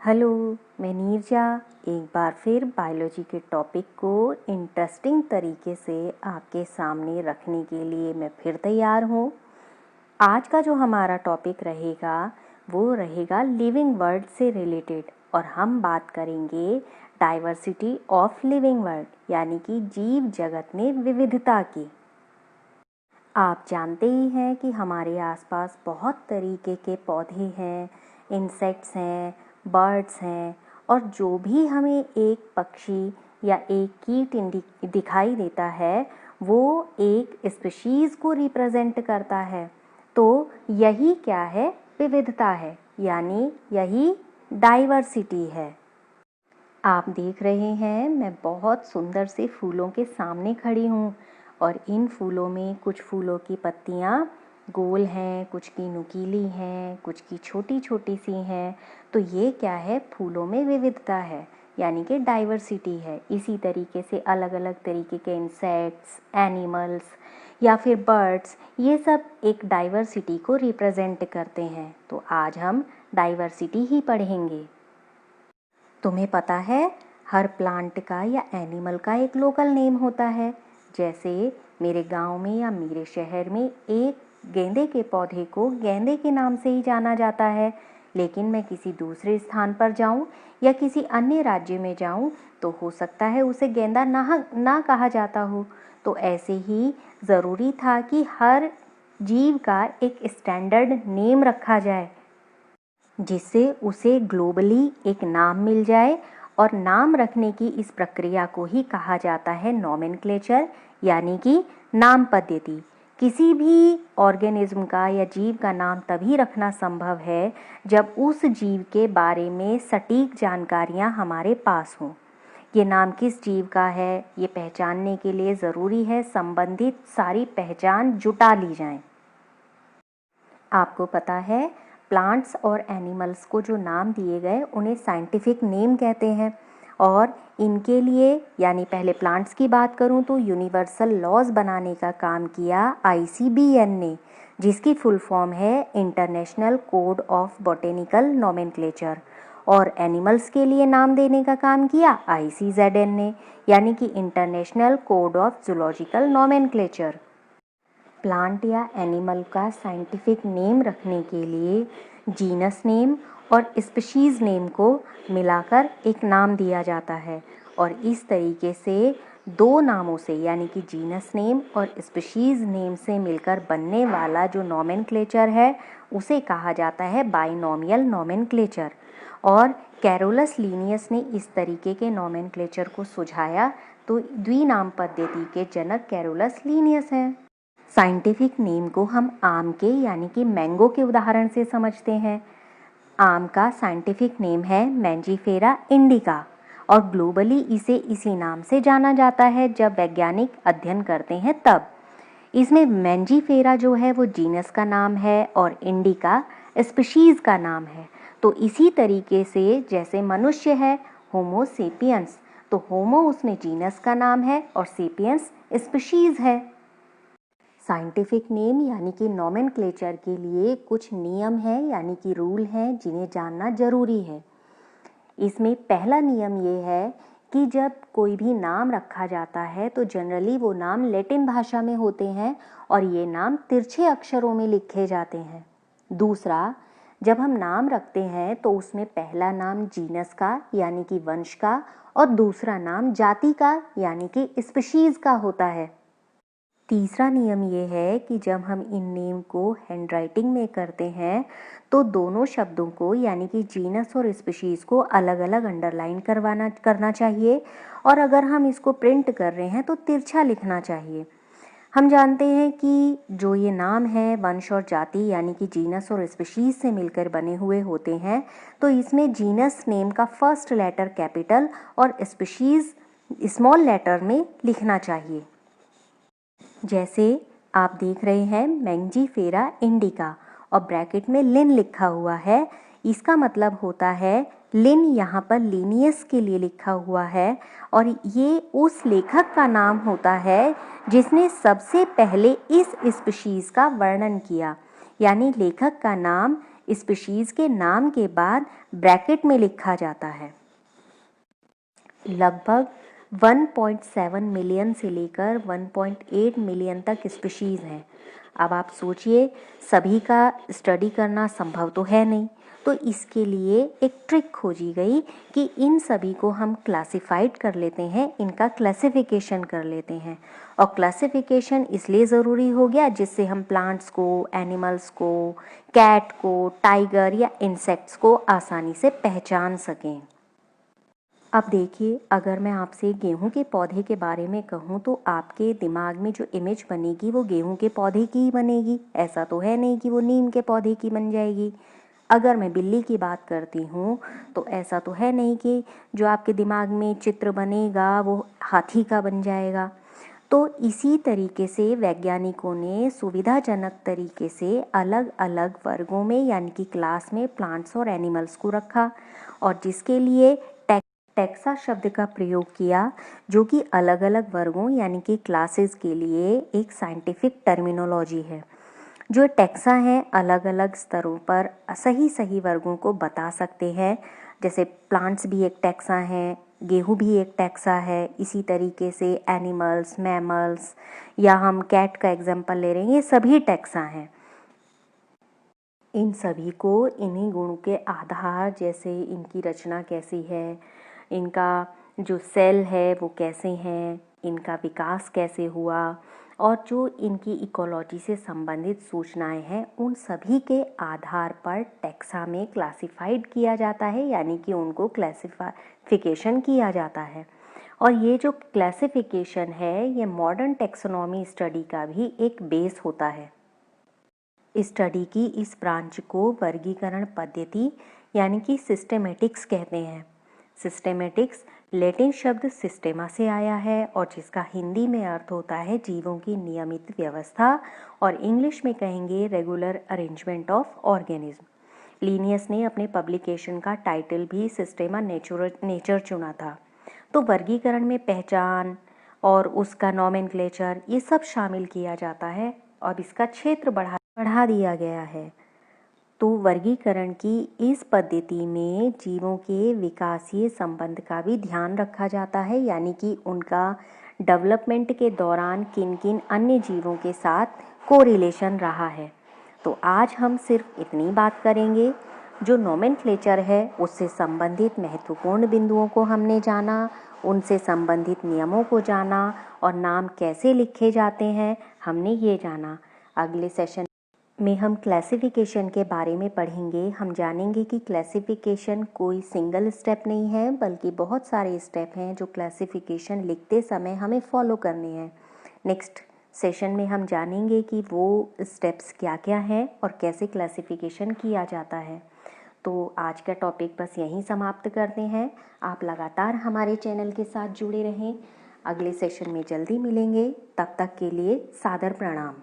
Hello, मैं नीरजा एक बार फिर बायोलॉजी के टॉपिक को इंटरेस्टिंग तरीके से आपके सामने रखने के लिए मैं फिर तैयार हूँ। आज का जो हमारा टॉपिक रहेगा वो रहेगा लिविंग वर्ल्ड से रिलेटेड और हम बात करेंगे डाइवर्सिटी ऑफ लिविंग वर्ल्ड यानी कि जीव जगत में विविधता की। आप जानते ही हैं कि हमारे आसपास बहुत तरीके के पौधे हैं, इंसेक्ट्स हैं, बर्ड्स हैं और जो भी हमें एक पक्षी या एक कीट दिखाई देता है वो एक स्पीशीज़ को रिप्रेजेंट करता है। तो यही क्या है? विविधता है, यानी यही डाइवर्सिटी है। आप देख रहे हैं मैं बहुत सुंदर से फूलों के सामने खड़ी हूँ और इन फूलों में कुछ फूलों की पत्तियाँ गोल हैं, कुछ की नुकीली हैं, कुछ की छोटी छोटी सी हैं। तो ये क्या है? फूलों में विविधता है, यानी कि डाइवर्सिटी है। इसी तरीके से अलग अलग तरीके के इंसेक्ट्स, एनिमल्स या फिर बर्ड्स, ये सब एक डाइवर्सिटी को रिप्रेजेंट करते हैं। तो आज हम डाइवर्सिटी ही पढ़ेंगे। तुम्हें पता है हर प्लांट का या एनिमल का एक लोकल नेम होता है। जैसे मेरे गांव में या मेरे शहर में एक गेंदे के पौधे को गेंदे के नाम से ही जाना जाता है, लेकिन मैं किसी दूसरे स्थान पर जाऊं या किसी अन्य राज्य में जाऊं तो हो सकता है उसे गेंदा ना कहा जाता हो। तो ऐसे ही ज़रूरी था कि हर जीव का एक स्टैंडर्ड नेम रखा जाए जिससे उसे ग्लोबली एक नाम मिल जाए। और नाम रखने की इस प्रक्रिया को ही कहा जाता है नॉमेनक्लेचर, यानी कि नाम पद्धति। किसी भी ऑर्गेनिज्म का या जीव का नाम तभी रखना संभव है जब उस जीव के बारे में सटीक जानकारियां हमारे पास हों। ये नाम किस जीव का है ये पहचानने के लिए ज़रूरी है संबंधित सारी पहचान जुटा ली जाए। आपको पता है प्लांट्स और एनिमल्स को जो नाम दिए गए उन्हें साइंटिफिक नेम कहते हैं। और इनके लिए यानी पहले प्लांट्स की बात करूं तो यूनिवर्सल लॉज बनाने का काम किया ICBN ने, जिसकी फुल फॉर्म है international code of botanical nomenclature. और एनिमल्स के लिए नाम देने का काम किया ICZN ने, यानी कि international code of zoological nomenclature. Plant या एनिमल का साइंटिफिक नेम रखने के लिए जीनस नेम और स्पीशीज़ नेम को मिलाकर एक नाम दिया जाता है। और इस तरीके से दो नामों से यानी कि जीनस नेम और स्पीशीज़ नेम से मिलकर बनने वाला जो नोमेनक्लेचर है उसे कहा जाता है बाइनोमियल नोमेनक्लेचर। और कैरोलस लीनियस ने इस तरीके के नोमेनक्लेचर को सुझाया, तो द्विनाम पद्धति के जनक कैरोलस लीनियस हैं। साइंटिफिक नेम को हम आम के यानी कि मैंगो के उदाहरण से समझते हैं। आम का साइंटिफिक नेम है मैंजीफेरा इंडिका और ग्लोबली इसे इसी नाम से जाना जाता है। जब वैज्ञानिक अध्ययन करते हैं तब इसमें मैंजीफेरा जो है वो जीनस का नाम है और इंडिका स्पीशीज़ का नाम है। तो इसी तरीके से जैसे मनुष्य है होमो सेपियंस, तो होमो उसमें जीनस का नाम है और सेपियंस स्पीशीज़ है। साइंटिफिक नेम यानी कि नोमेनक्लेचर के लिए कुछ नियम हैं यानी कि रूल हैं जिन्हें जानना जरूरी है। इसमें पहला नियम ये है कि जब कोई भी नाम रखा जाता है तो जनरली वो नाम लैटिन भाषा में होते हैं और ये नाम तिरछे अक्षरों में लिखे जाते हैं। दूसरा, जब हम नाम रखते हैं तो उसमें पहला नाम जीनस का यानी कि वंश का और दूसरा नाम जाति का यानी कि स्पीशीज़ का होता है। तीसरा नियम ये है कि जब हम इन नेम को हैंडराइटिंग में करते हैं तो दोनों शब्दों को यानी कि जीनस और स्पीशीज़ को अलग अलग अंडरलाइन करना चाहिए और अगर हम इसको प्रिंट कर रहे हैं तो तिरछा लिखना चाहिए। हम जानते हैं कि जो ये नाम है वंश और जाति यानी कि जीनस और स्पीशीज़ से मिलकर बने हुए होते हैं, तो इसमें जीनस नेम का फर्स्ट लेटर कैपिटल और स्पीशीज़ स्मॉल लेटर में लिखना चाहिए। जैसे आप देख रहे हैं मैंजीफेरा इंडिका और ब्रैकेट में लिन लिखा हुआ है। इसका मतलब होता है लिन यहाँ पर लीनियस के लिए लिखा हुआ है और ये उस लेखक का नाम होता है जिसने सबसे पहले इस स्पीशीज़ का वर्णन किया। यानी लेखक का नाम स्पीशीज़ के नाम के बाद ब्रैकेट में लिखा जाता है। लगभग 1.7 मिलियन से लेकर 1.8 मिलियन तक स्पीशीज़ हैं। अब आप सोचिए, सभी का स्टडी करना संभव तो है नहीं, तो इसके लिए एक ट्रिक खोजी गई कि इन सभी को हम क्लासिफाइड कर लेते हैं, इनका क्लासिफिकेशन कर लेते हैं। और क्लासिफिकेशन इसलिए ज़रूरी हो गया जिससे हम प्लांट्स को, एनिमल्स को, कैट को, टाइगर या इंसेक्ट्स को आसानी से पहचान सकें। अब देखिए, अगर मैं आपसे गेहूं के पौधे के बारे में कहूं तो आपके दिमाग में जो इमेज बनेगी वो गेहूं के पौधे की ही बनेगी। ऐसा तो है नहीं कि वो नीम के पौधे की बन जाएगी। अगर मैं बिल्ली की बात करती हूँ तो ऐसा तो है नहीं कि जो आपके दिमाग में चित्र बनेगा वो हाथी का बन जाएगा। तो इसी तरीके से वैज्ञानिकों ने सुविधाजनक तरीके से अलग अलग वर्गों में यानी कि क्लास में प्लांट्स और एनिमल्स को रखा, और जिसके लिए टैक्सा शब्द का प्रयोग किया, जो कि अलग अलग वर्गों यानी कि क्लासेस के लिए एक साइंटिफिक टर्मिनोलॉजी है। जो टैक्सा हैं अलग अलग स्तरों पर सही वर्गों को बता सकते हैं। जैसे प्लांट्स भी एक टैक्सा हैं, गेहूं भी एक टैक्सा है, इसी तरीके से एनिमल्स, मैमल्स, या हम कैट का एग्जांपल ले रहे हैं, ये सभी टैक्सा हैं। इन सभी को इन्हीं गुणों के आधार, जैसे इनकी रचना कैसी है, इनका जो सेल है वो कैसे हैं, इनका विकास कैसे हुआ, और जो इनकी इकोलॉजी से संबंधित सूचनाएं हैं, उन सभी के आधार पर टैक्सा में क्लासिफाइड किया जाता है, यानी कि उनको क्लासिफिकेशन किया जाता है। और ये जो क्लासिफिकेशन है ये मॉडर्न टेक्सोनॉमी स्टडी का भी एक बेस होता है। स्टडी की इस ब्रांच को वर्गीकरण पद्धति यानी कि सिस्टेमेटिक्स कहते हैं। सिस्टेमेटिक्स लैटिन शब्द सिस्टेमा से आया है और जिसका हिंदी में अर्थ होता है जीवों की नियमित व्यवस्था, और इंग्लिश में कहेंगे regular arrangement of organism. Linnaeus ने अपने पब्लिकेशन का टाइटल भी सिस्टेमा नेचर चुना था। तो वर्गीकरण में पहचान और उसका नॉमेनक्लेचर ये सब शामिल किया जाता है और इसका क्षेत्र बढ़ा दिया गया है। तो वर्गीकरण की इस पद्धति में जीवों के विकासीय संबंध का भी ध्यान रखा जाता है, यानी कि उनका डेवलपमेंट के दौरान किन किन अन्य जीवों के साथ कोरिलेशन रहा है। तो आज हम सिर्फ इतनी बात करेंगे। जो नोमेनक्लेचर है उससे संबंधित महत्वपूर्ण बिंदुओं को हमने जाना, उनसे संबंधित नियमों को जाना, और नाम कैसे लिखे जाते हैं हमने ये जाना। अगले सेशन में हम क्लासिफिकेशन के बारे में पढ़ेंगे। हम जानेंगे कि क्लासिफिकेशन कोई सिंगल स्टेप नहीं है, बल्कि बहुत सारे स्टेप हैं जो क्लासिफिकेशन लिखते समय हमें फॉलो करने हैं। नेक्स्ट सेशन में हम जानेंगे कि वो स्टेप्स क्या क्या हैं और कैसे क्लासिफिकेशन किया जाता है। तो आज का टॉपिक बस यहीं समाप्त करते हैं। आप लगातार हमारे चैनल के साथ जुड़े रहें। अगले सेशन में जल्दी मिलेंगे। तब तक के लिए सादर प्रणाम।